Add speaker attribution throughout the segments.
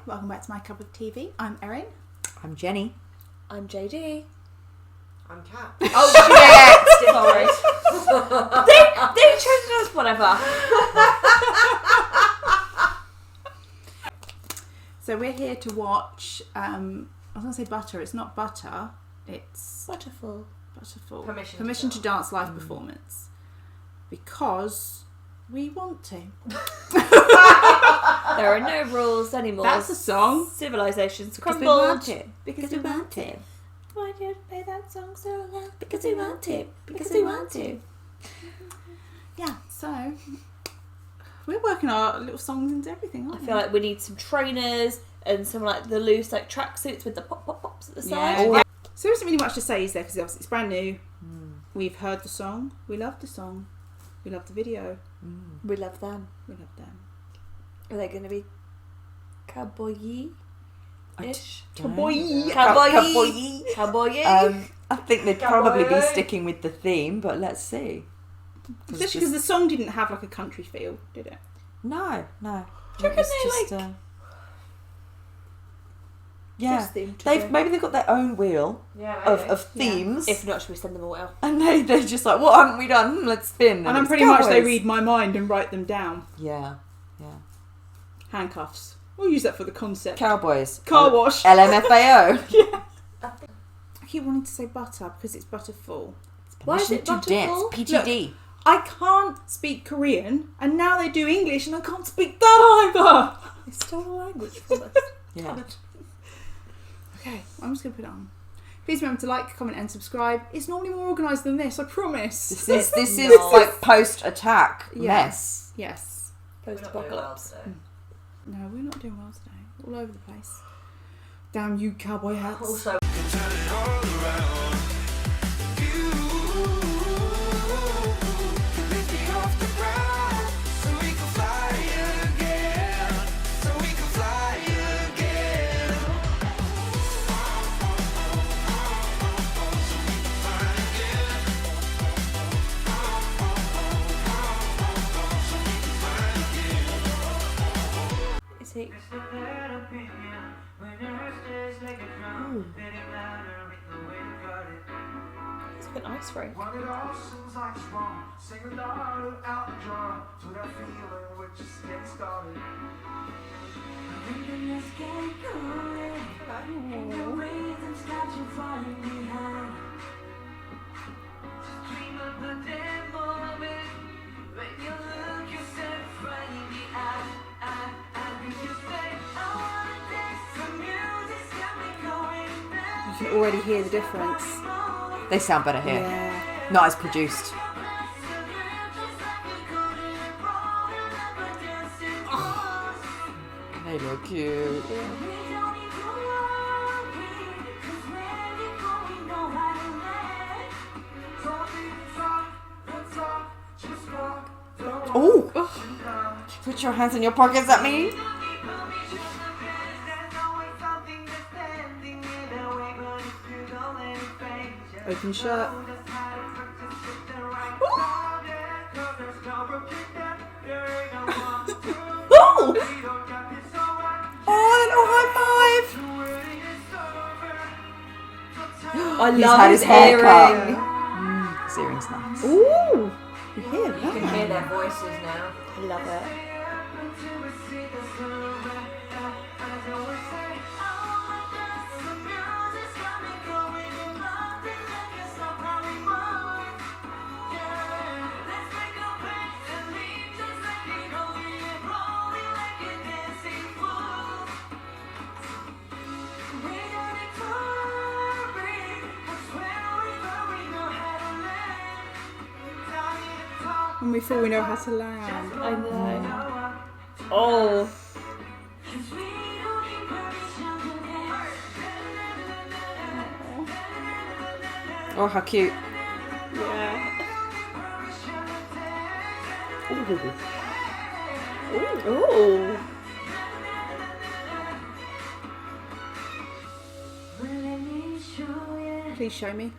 Speaker 1: welcome back to My Cup of TV. I'm Erin.
Speaker 2: I'm Jenny.
Speaker 3: I'm JD.
Speaker 4: I'm Kat.
Speaker 3: Oh shit! Sorry. they chose us, whatever.
Speaker 1: So we're here to watch, I was going to say Butter, it's not Butter, it's...
Speaker 3: Butterful.
Speaker 1: Permission to Dance live performance. Because we want to.
Speaker 3: There are no rules anymore.
Speaker 1: That's a song.
Speaker 3: Civilizations
Speaker 2: Because we
Speaker 3: crumbled.
Speaker 2: want to.
Speaker 3: Because we want to. Why do you play that song so loud? Because we want to. Because we want to.
Speaker 1: Yeah, so we're working our little songs into everything, aren't
Speaker 3: I
Speaker 1: we?
Speaker 3: feel like we need some trainers and some like the loose like tracksuits with the pops at the side.
Speaker 1: Yeah. So there isn't really much to say, is there? Because obviously it's brand new. We've heard the song. We love the song. We love the video.
Speaker 3: We love them.
Speaker 1: We love them.
Speaker 3: Are they going to be cowboy-ish?
Speaker 1: Cowboy.
Speaker 3: Cowboy-y.
Speaker 2: I think they'd probably be sticking with the theme, but let's see.
Speaker 1: Especially because the song didn't have like a country feel, did it?
Speaker 2: No.
Speaker 3: Do you reckon
Speaker 2: Maybe they've got their own wheel of themes.
Speaker 3: If not, should we send them all out?
Speaker 2: And they're just like, what haven't we done? Let's spin.
Speaker 1: And I'm
Speaker 2: it's
Speaker 1: pretty much they
Speaker 2: cowboys.
Speaker 1: read my mind and write them down.
Speaker 2: Yeah.
Speaker 1: Handcuffs. We'll use that for the concept.
Speaker 2: Cowboys.
Speaker 1: Car wash.
Speaker 2: LMFAO.
Speaker 1: Yeah. I keep wanting to say butter because it's butterful.
Speaker 3: Why is it
Speaker 2: to dance.
Speaker 3: butterful?
Speaker 2: PTD.
Speaker 1: I can't speak Korean and now they do English and I can't speak that either.
Speaker 3: They stole a language from us.
Speaker 2: Yeah.
Speaker 1: Okay, I'm just going to put it on. Please remember to like, comment and subscribe. It's normally more organised than this, I promise.
Speaker 2: This is like post-attack mess.
Speaker 1: Yes.
Speaker 3: Post-apocalypse.
Speaker 1: No, we're not doing well today. All over the place. Damn you cowboy hats.
Speaker 3: Also, is he? It's like an ice rink.
Speaker 1: You can already hear the difference.
Speaker 2: They sound better here.
Speaker 1: Yeah.
Speaker 2: Not as produced. They look cute. Oh! Put your hands in your pockets at me.
Speaker 1: Open shirt.
Speaker 2: Oh! Oh, little high five!
Speaker 3: I
Speaker 2: He's
Speaker 3: love
Speaker 2: had
Speaker 3: his
Speaker 2: his hair cut.
Speaker 3: earring.
Speaker 2: His earring's nice.
Speaker 1: Ooh! You hear that?
Speaker 4: You can hear their voices now.
Speaker 3: I love it.
Speaker 1: When we thought we know how to land.
Speaker 3: I know. Oh.
Speaker 2: Oh, how cute.
Speaker 1: Yeah.
Speaker 3: Ooh. Ooh.
Speaker 1: Please show me.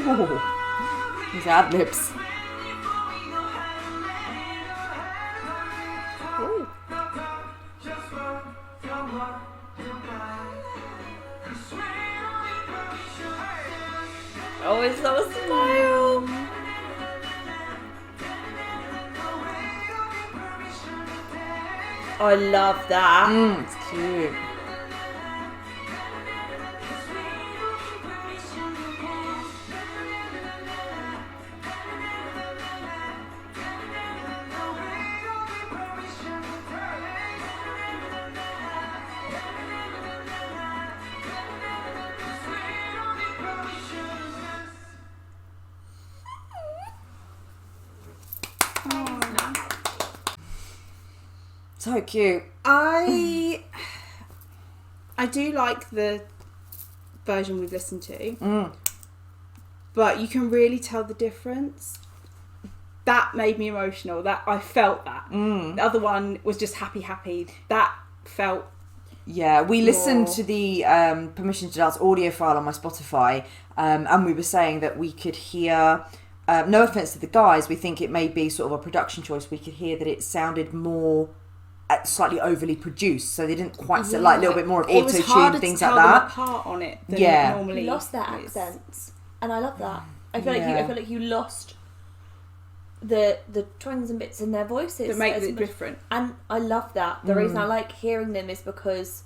Speaker 2: Oh, these ad-libs.
Speaker 1: Ooh.
Speaker 3: Oh, it's so smile. I love that.
Speaker 2: It's cute. So cute.
Speaker 1: I do like the version we've listened to, but you can really tell the difference. That made me emotional. That I felt that. The other one was just happy. That felt.
Speaker 2: Yeah, we listened
Speaker 1: more.
Speaker 2: to the Permission to Dance audio file on my Spotify, and we were saying that we could hear. No offense to the guys, we think it may be sort of a production choice. We could hear that it sounded more. Slightly overly produced, so they didn't quite set like a little bit more of auto tune, things like that.
Speaker 1: Apart on it than
Speaker 2: Yeah.
Speaker 1: it normally
Speaker 3: You lost their
Speaker 1: is.
Speaker 3: accents, and I love that. I feel
Speaker 2: Yeah.
Speaker 3: like you lost the twangs and bits in their voices
Speaker 1: that make
Speaker 3: as
Speaker 1: it
Speaker 3: much-
Speaker 1: different.
Speaker 3: and I love that. The reason I like hearing them is because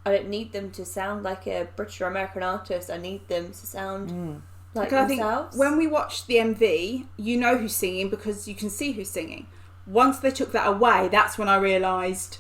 Speaker 3: I don't need them to sound like a British or American artist. I need them to sound like
Speaker 1: Because I think
Speaker 3: themselves.
Speaker 1: when we watched the MV, you know who's singing because you can see who's singing. Once they took that away, that's when I realised,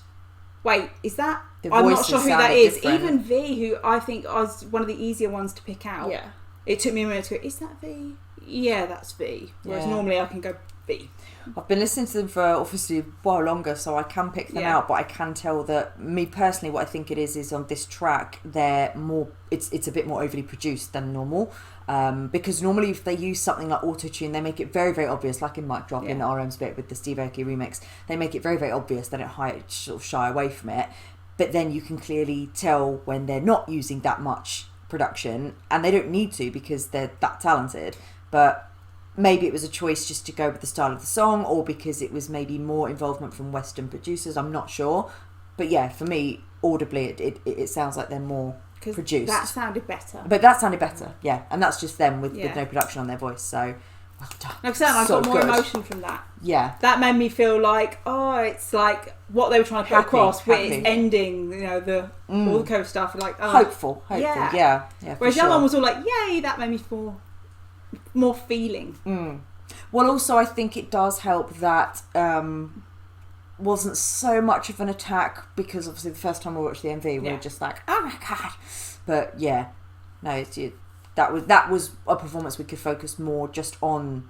Speaker 1: wait, is that?
Speaker 2: The
Speaker 1: I'm not
Speaker 2: voices
Speaker 1: sure who that
Speaker 2: sounded
Speaker 1: is.
Speaker 2: different.
Speaker 1: Even V, who I think was one of the easier ones to pick out.
Speaker 3: yeah,
Speaker 1: It took me a minute to go, is that V? Yeah, that's V. Whereas
Speaker 2: Yeah.
Speaker 1: normally I can go V.
Speaker 2: I've been listening to them for obviously a while longer, so I can pick them
Speaker 1: Yeah.
Speaker 2: out. But I can tell that me personally, what I think it is on this track, they're more. It's a bit more overly produced than normal. Because normally if they use something like auto-tune, they make it very, very obvious, like in Mic Drop in RM's bit with the Steve Aoki remix, they make it very, very obvious. They don't sort of shy away from it, but then you can clearly tell when they're not using that much production, and they don't need to because they're that talented. But maybe it was a choice just to go with the style of the song, or because it was maybe more involvement from Western producers, I'm not sure. But yeah, for me, audibly it sounds like they're more produced.
Speaker 1: That sounded better.
Speaker 2: But that sounded better, yeah. And that's just them with
Speaker 1: Yeah.
Speaker 2: no production on their voice. So, well done.
Speaker 1: Like I said, I
Speaker 2: So
Speaker 1: got more
Speaker 2: good.
Speaker 1: emotion from that.
Speaker 2: Yeah.
Speaker 1: That made me feel like, oh, it's like what they were trying to put
Speaker 2: Happy,
Speaker 1: across, but
Speaker 2: happy.
Speaker 1: it's ending, you know, all the co stuff. Like, oh.
Speaker 2: Hopeful.
Speaker 1: Yeah.
Speaker 2: Yeah. For
Speaker 1: Whereas the
Speaker 2: sure.
Speaker 1: other one was all like, yay, that made me feel more feeling.
Speaker 2: Well, also, I think it does help that wasn't so much of an attack, because obviously the first time we watched the MV, we were just like, oh my God. But yeah, no, that was a performance we could focus more just on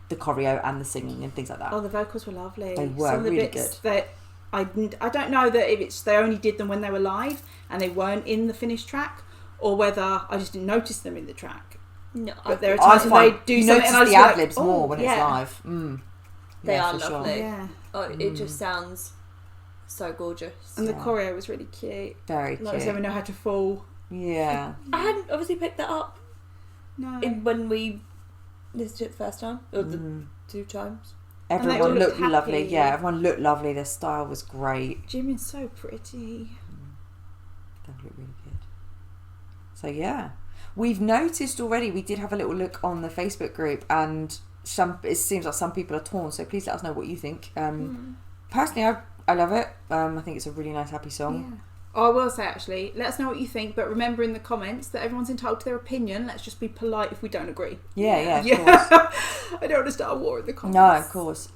Speaker 2: the choreo and the singing and things like that.
Speaker 1: Oh, the vocals were lovely.
Speaker 2: They were
Speaker 1: Some of the
Speaker 2: really
Speaker 1: bits
Speaker 2: good.
Speaker 1: that I don't know that if it's they only did them when they were live and they weren't in the finished track, or whether I just didn't notice them in the track.
Speaker 3: no,
Speaker 1: But there are
Speaker 2: I
Speaker 1: times when they
Speaker 2: find
Speaker 1: do
Speaker 2: you
Speaker 1: something
Speaker 2: notice
Speaker 1: and I
Speaker 2: the
Speaker 1: just be like,
Speaker 2: ad-libs
Speaker 1: oh,
Speaker 2: more when it's
Speaker 1: yeah.
Speaker 2: live.
Speaker 3: They
Speaker 2: Yeah,
Speaker 3: are
Speaker 2: for sure.
Speaker 3: lovely.
Speaker 1: Yeah,
Speaker 3: it just sounds so gorgeous.
Speaker 1: and the choreo was really cute.
Speaker 2: Very
Speaker 1: Like I said,
Speaker 2: cute.
Speaker 1: we know how to fall.
Speaker 2: Yeah.
Speaker 3: I hadn't obviously picked that up
Speaker 1: No,
Speaker 3: when we listened to it the first time, or the 2 times.
Speaker 1: they all
Speaker 2: Everyone
Speaker 1: looked
Speaker 2: looked lovely.
Speaker 1: happy.
Speaker 2: Yeah, everyone looked lovely. Their style was great.
Speaker 1: Jimin's so pretty.
Speaker 2: They looked really good. So yeah, we've noticed already. We did have a little look on the Facebook group, and it seems like some people are torn. So please let us know what you think. Personally, I love it. I think it's a really nice, happy song.
Speaker 1: Yeah. Oh, I will say actually, let us know what you think, but remember in the comments that everyone's entitled to their opinion. Let's just be polite if we don't agree.
Speaker 2: Yeah, of course.
Speaker 1: I don't want to start a war in the comments.
Speaker 2: No, of course.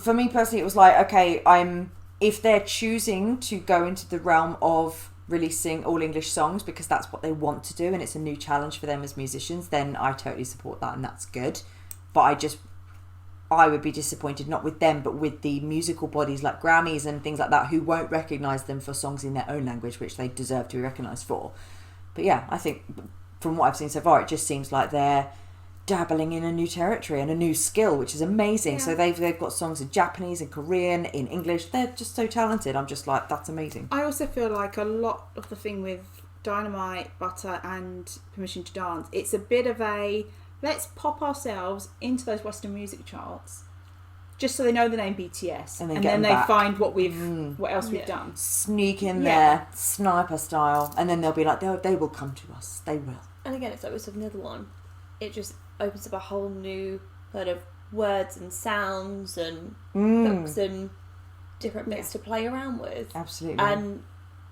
Speaker 2: For me personally, it was like, okay, if they're choosing to go into the realm of releasing all English songs because that's what they want to do and it's a new challenge for them as musicians, then I totally support that and that's good. But I would be disappointed, not with them, but with the musical bodies like Grammys and things like that, who won't recognise them for songs in their own language, which they deserve to be recognised for. But yeah, I think from what I've seen so far, it just seems like they're dabbling in a new territory and a new skill, which is amazing.
Speaker 1: Yeah.
Speaker 2: So they've got songs in Japanese, in Korean, in English. They're just so talented. I'm just like, that's amazing.
Speaker 1: I also feel like a lot of the thing with Dynamite, Butter and Permission to Dance, it's a bit of a let's pop ourselves into those Western music charts, just so they know the name BTS,
Speaker 2: And
Speaker 1: and
Speaker 2: then
Speaker 1: then they
Speaker 2: back.
Speaker 1: find what else we've
Speaker 3: Yeah.
Speaker 1: done.
Speaker 2: Sneak in
Speaker 1: Yeah.
Speaker 2: there, sniper style, and then they'll be like, they will come to us. They will.
Speaker 3: And again, it's like with another one. It just opens up a whole new kind of words and sounds and hooks and different bits to play around with.
Speaker 2: Absolutely.
Speaker 3: And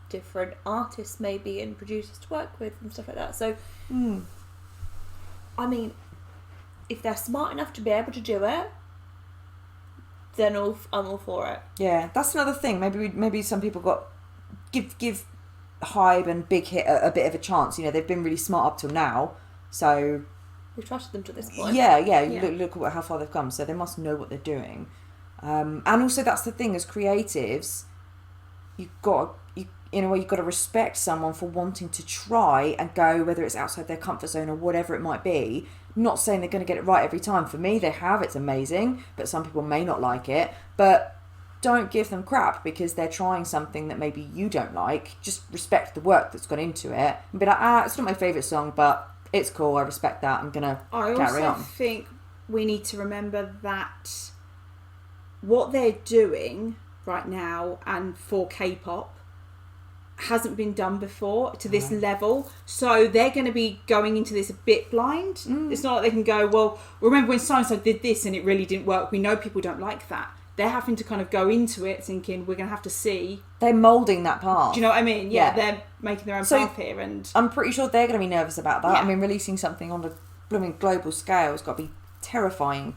Speaker 3: different artists maybe and producers to work with and stuff like that. So, I mean, if they're smart enough to be able to do it, then I'm all for it.
Speaker 2: Yeah, that's another thing. Maybe some people got give Hybe and Big Hit a bit of a chance. You know, they've been really smart up till now, so
Speaker 3: We've trusted them to this point.
Speaker 2: yeah.
Speaker 1: Yeah.
Speaker 2: Look at how far they've come. So they must know what they're doing. And also, that's the thing as creatives, you've got to respect someone for wanting to try and go, whether it's outside their comfort zone or whatever it might be. Not saying they're going to get it right every time. For me, they have. It's amazing, but some people may not like it. But don't give them crap because they're trying something that maybe you don't like. Just respect the work that's gone into it and be like, it's not my favourite song, but it's cool. I respect that. I'm gonna carry
Speaker 1: I
Speaker 2: on.
Speaker 1: also think we need to remember that what they're doing right now and for K-pop hasn't been done before to this level, so they're going to be going into this a bit blind. It's not like they can go, well, remember when so-and-so did this and it really didn't work, we know people don't like that. They're having to kind of go into it thinking we're going to have to see.
Speaker 2: They're moulding that path.
Speaker 1: Do you know what I mean? Yeah. They're making their own path here, and
Speaker 2: I'm pretty sure they're going to be nervous about that.
Speaker 1: Yeah.
Speaker 2: I mean, releasing something on a blooming global scale has got to be terrifying.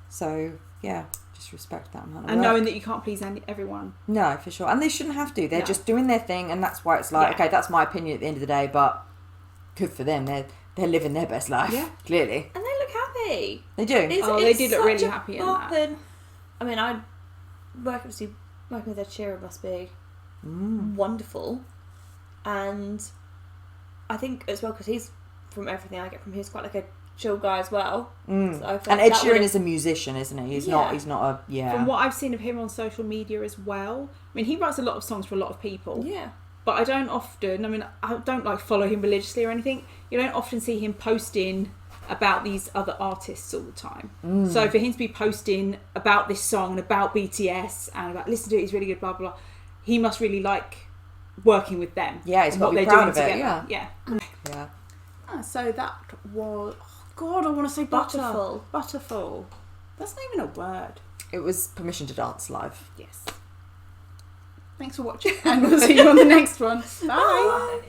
Speaker 2: So yeah, just respect that amount of
Speaker 1: and
Speaker 2: work.
Speaker 1: knowing that you can't please everyone.
Speaker 2: No, for sure. And they shouldn't have to. They're
Speaker 1: No.
Speaker 2: just doing their thing, and that's why it's like,
Speaker 1: Yeah.
Speaker 2: okay, that's my opinion at the end of the day, but good for them. They're living their best life,
Speaker 1: Yeah.
Speaker 2: clearly.
Speaker 3: And they look happy.
Speaker 2: They do.
Speaker 1: They did look really
Speaker 3: such a
Speaker 1: happy in
Speaker 3: pop
Speaker 1: that.
Speaker 3: and- I mean, working with Ed Sheeran must be wonderful. And I think as well, because he's, from everything I get from him, he's quite like a chill guy as well. So I feel
Speaker 2: And
Speaker 3: like
Speaker 2: Ed
Speaker 3: that
Speaker 2: Sheeran
Speaker 3: would've-
Speaker 2: is a musician, isn't he? He's
Speaker 3: Yeah.
Speaker 2: not a
Speaker 1: From what I've seen of him on social media as well, I mean, he writes a lot of songs for a lot of people.
Speaker 3: Yeah.
Speaker 1: But I don't like follow him religiously or anything. You don't often see him posting about these other artists all the time. So for him to be posting about this song and about BTS and about listen to it, it's really good, blah blah blah, he must really like working with them.
Speaker 2: Yeah, he's
Speaker 1: and
Speaker 2: got
Speaker 1: what
Speaker 2: to be
Speaker 1: they're
Speaker 2: proud
Speaker 1: doing
Speaker 2: of it,
Speaker 1: together.
Speaker 2: yeah.
Speaker 1: Yeah. So that was, oh God, I want to say
Speaker 3: Butterful.
Speaker 1: Butterful. That's not even a word.
Speaker 2: It was Permission to Dance live.
Speaker 1: Yes. Thanks for watching, and we'll see you on the next one. Bye.